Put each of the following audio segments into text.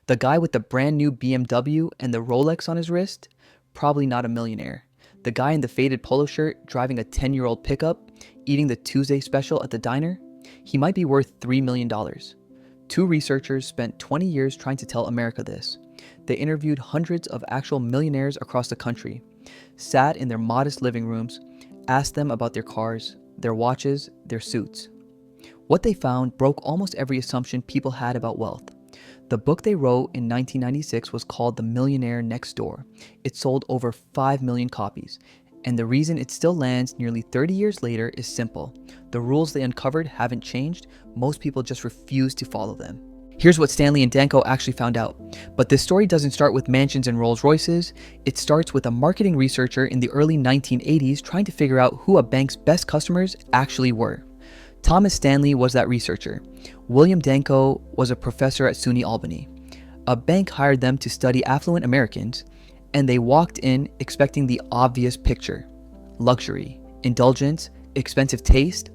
The guy with the brand new BMW and the Rolex on his wrist? Probably not a millionaire. The guy in the faded polo shirt driving a 10-year-old pickup, eating the Tuesday special at the diner? He might be worth $3 million. Two researchers spent 20 years trying to tell America this. They interviewed hundreds of actual millionaires across the country, sat in their modest living rooms, asked them about their cars, their watches, their suits. What they found broke almost every assumption people had about wealth. The book they wrote in 1996 was called The Millionaire Next Door. It sold over 5 million copies. And the reason it still lands nearly 30 years later is simple. The rules they uncovered haven't changed. Most people just refuse to follow them. Here's what Stanley and Danko actually found out. But this story doesn't start with mansions and Rolls Royces. It starts with a marketing researcher in the early 1980s trying to figure out who a bank's best customers actually were. Thomas Stanley was that researcher. William Danko was a professor at SUNY Albany. A bank hired them to study affluent Americans, and they walked in expecting the obvious picture. Luxury, indulgence, expensive taste.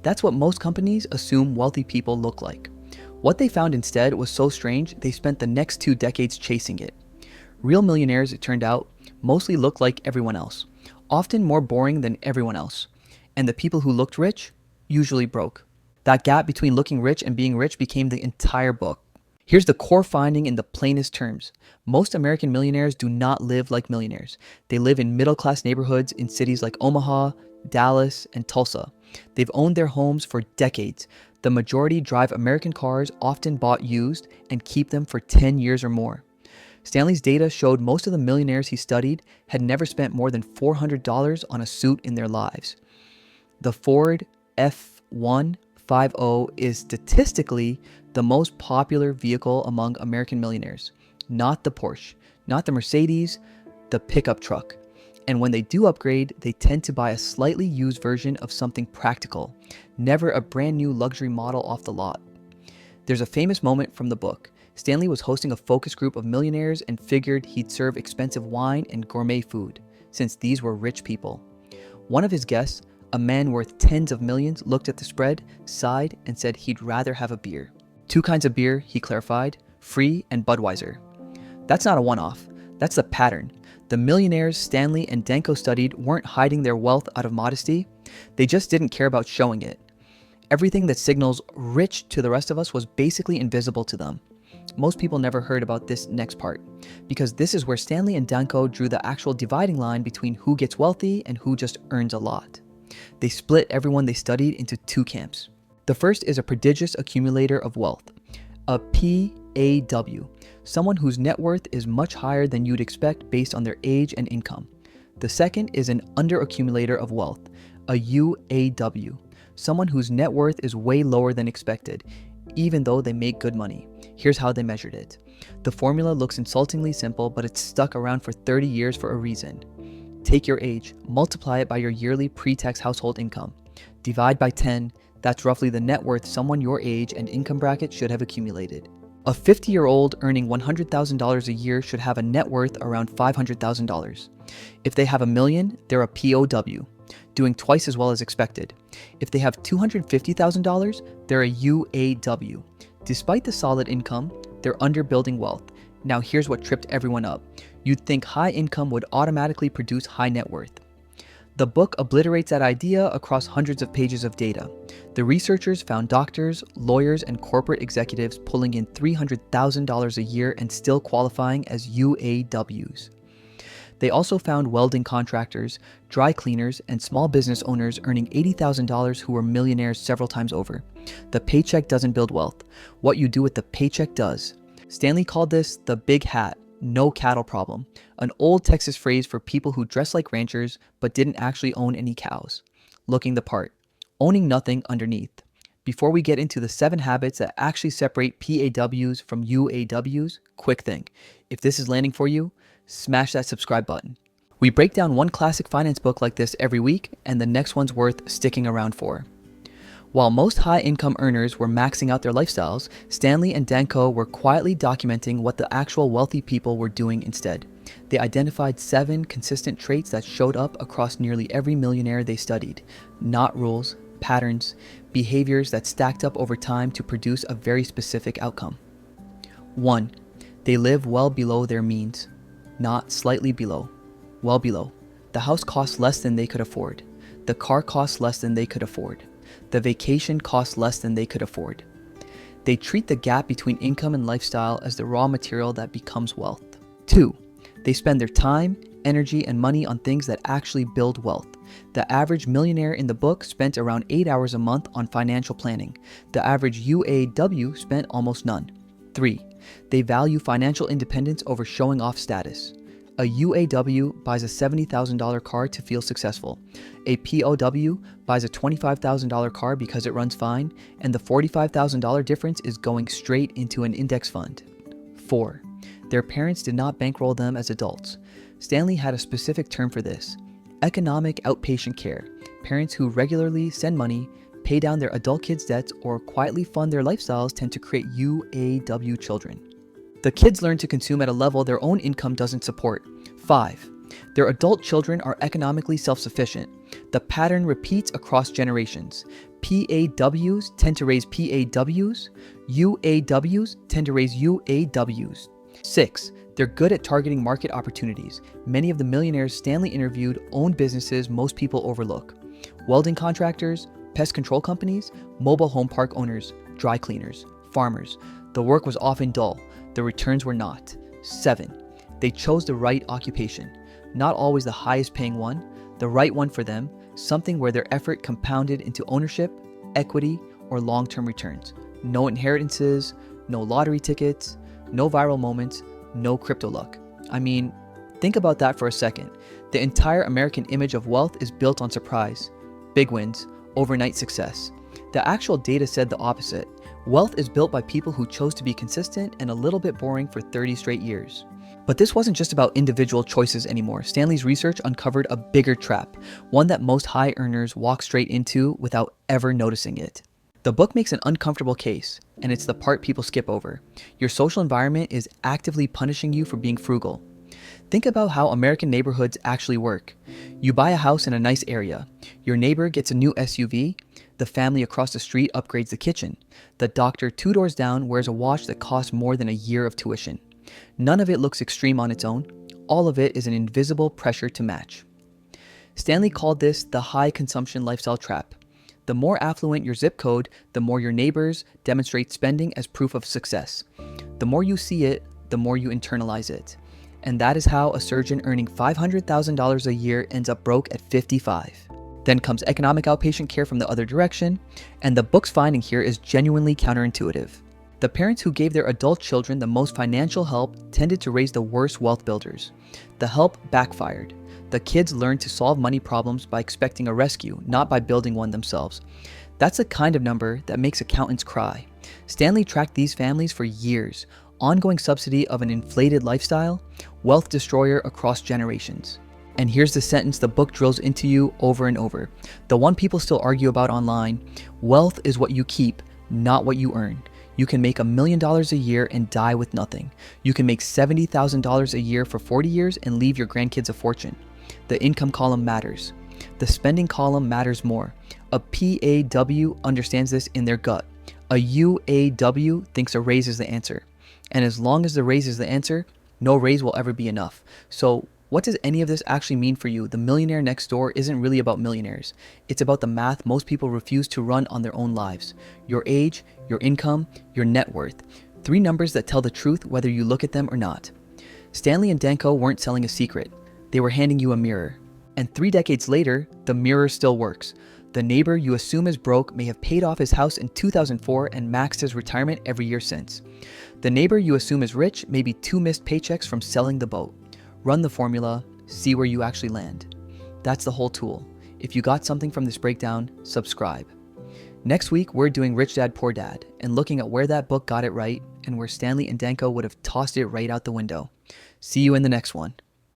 That's what most companies assume wealthy people look like. What they found instead was so strange, they spent the next 2 decades chasing it. Real millionaires, it turned out, mostly looked like everyone else, often more boring than everyone else. And the people who looked rich, usually broke. That gap between looking rich and being rich became the entire book. Here's the core finding in the plainest terms. Most American millionaires do not live like millionaires. They live in middle-class neighborhoods in cities like Omaha, Dallas, and Tulsa. They've owned their homes for decades. The majority drive American cars, often bought used, and keep them for 10 years or more. Stanley's data showed most of the millionaires he studied had never spent more than $400 on a suit in their lives. The Ford F-150 is statistically the most popular vehicle among American millionaires. Not the Porsche, not the Mercedes, the pickup truck. And when they do upgrade, they tend to buy a slightly used version of something practical, never a brand new luxury model off the lot. There's a famous moment from the book. Stanley was hosting a focus group of millionaires and figured he'd serve expensive wine and gourmet food, since these were rich people. One of his guests, a man worth tens of millions, looked at the spread, sighed, and said he'd rather have a beer. 2 kinds of beer, he clarified, free and Budweiser. That's not a one-off. That's the pattern. The millionaires Stanley and Danko studied weren't hiding their wealth out of modesty. They just didn't care about showing it. Everything that signals rich to the rest of us was basically invisible to them. Most people never heard about this next part, because this is where Stanley and Danko drew the actual dividing line between who gets wealthy and who just earns a lot. They split everyone they studied into 2 camps. The first is a prodigious accumulator of wealth, a PAW, someone whose net worth is much higher than you'd expect based on their age and income. The second is an underaccumulator of wealth, a UAW, someone whose net worth is way lower than expected, even though they make good money. Here's how they measured it. The formula looks insultingly simple, but it's stuck around for 30 years for a reason. Take your age, multiply it by your yearly pre-tax household income. Divide by 10, that's roughly the net worth someone your age and income bracket should have accumulated. A 50-year-old earning $100,000 a year should have a net worth around $500,000. If they have $1 million, they're a POW, doing twice as well as expected. If they have $250,000, they're a UAW. Despite the solid income, they're underbuilding wealth. Now here's what tripped everyone up. You'd think high income would automatically produce high net worth. The book obliterates that idea across hundreds of pages of data. The researchers found doctors, lawyers, and corporate executives pulling in $300,000 a year and still qualifying as UAWs. They also found welding contractors, dry cleaners, and small business owners earning $80,000 who were millionaires several times over. The paycheck doesn't build wealth. What you do with the paycheck does. Stanley called this the big hat, no cattle problem, an old Texas phrase for people who dress like ranchers but didn't actually own any cows. Looking the part, owning nothing underneath. Before we get into the 7 habits that actually separate PAWs from UAWs, quick thing. If this is landing for you, smash that subscribe button. We break down one classic finance book like this every week, and the next one's worth sticking around for. While most high-income earners were maxing out their lifestyles, Stanley and Danko were quietly documenting what the actual wealthy people were doing instead. They identified 7 consistent traits that showed up across nearly every millionaire they studied. Not rules, patterns, behaviors that stacked up over time to produce a very specific outcome. 1. They live well below their means, not slightly below, well below. The house costs less than they could afford. The car costs less than they could afford. The vacation costs less than they could afford. They treat the gap between income and lifestyle as the raw material that becomes wealth. 2. They spend their time, energy, and money on things that actually build wealth. The average millionaire in the book spent around 8 hours a month on financial planning. The average UAW spent almost none. 3. They value financial independence over showing off status. A UAW buys a $70,000 car to feel successful. A POW buys a $25,000 car because it runs fine, and the $45,000 difference is going straight into an index fund. 4. Their parents did not bankroll them as adults. Stanley had a specific term for this: economic outpatient care. Parents who regularly send money, pay down their adult kids' debts, or quietly fund their lifestyles tend to create UAW children. The kids learn to consume at a level their own income doesn't support. 5. Their adult children are economically self-sufficient. The pattern repeats across generations. PAWs tend to raise PAWs. UAWs tend to raise UAWs. 6. They're good at targeting market opportunities. Many of the millionaires Stanley interviewed own businesses most people overlook: welding contractors, pest control companies, mobile home park owners, dry cleaners, farmers. The work was often dull. The returns were not. 7. They chose the right occupation. Not always the highest paying one, the right one for them, something where their effort compounded into ownership, equity, or long-term returns. No inheritances, no lottery tickets, no viral moments, no crypto luck. I mean, think about that for a second. The entire American image of wealth is built on surprise, big wins, overnight success. The actual data said the opposite. Wealth is built by people who chose to be consistent and a little bit boring for 30 straight years. But this wasn't just about individual choices anymore. Stanley's research uncovered a bigger trap, one that most high earners walk straight into without ever noticing it. The book makes an uncomfortable case, and it's the part people skip over. Your social environment is actively punishing you for being frugal. Think about how American neighborhoods actually work. You buy a house in a nice area. Your neighbor gets a new SUV. The family across the street upgrades the kitchen. The doctor 2 doors down wears a watch that costs more than a year of tuition. None of it looks extreme on its own. All of it is an invisible pressure to match. Stanley called this the high consumption lifestyle trap. The more affluent your zip code, the more your neighbors demonstrate spending as proof of success. The more you see it, the more you internalize it. And that is how a surgeon earning $500,000 a year ends up broke at 55. Then comes economic outpatient care from the other direction, and the book's finding here is genuinely counterintuitive. The parents who gave their adult children the most financial help tended to raise the worst wealth builders. The help backfired. The kids learned to solve money problems by expecting a rescue, not by building one themselves. That's the kind of number that makes accountants cry. Stanley tracked these families for years. Ongoing subsidy of an inflated lifestyle, wealth destroyer across generations. And here's the sentence the book drills into you over and over. The one people still argue about online: wealth is what you keep, not what you earn. You can make $1 million a year and die with nothing. You can make $70,000 a year for 40 years and leave your grandkids a fortune. The income column matters. The spending column matters more. A PAW understands this in their gut. A UAW thinks a raise is the answer. And as long as the raise is the answer, no raise will ever be enough. So what does any of this actually mean for you? The Millionaire Next Door isn't really about millionaires. It's about the math most people refuse to run on their own lives. Your age, your income, your net worth. 3 numbers that tell the truth whether you look at them or not. Stanley and Danko weren't selling a secret. They were handing you a mirror. And 3 decades later, the mirror still works. The neighbor you assume is broke may have paid off his house in 2004 and maxed his retirement every year since. The neighbor you assume is rich may be 2 missed paychecks from selling the boat. Run the formula, see where you actually land. That's the whole tool. If you got something from this breakdown, subscribe. Next week, we're doing Rich Dad, Poor Dad and looking at where that book got it right and where Stanley and Danko would have tossed it right out the window. See you in the next one.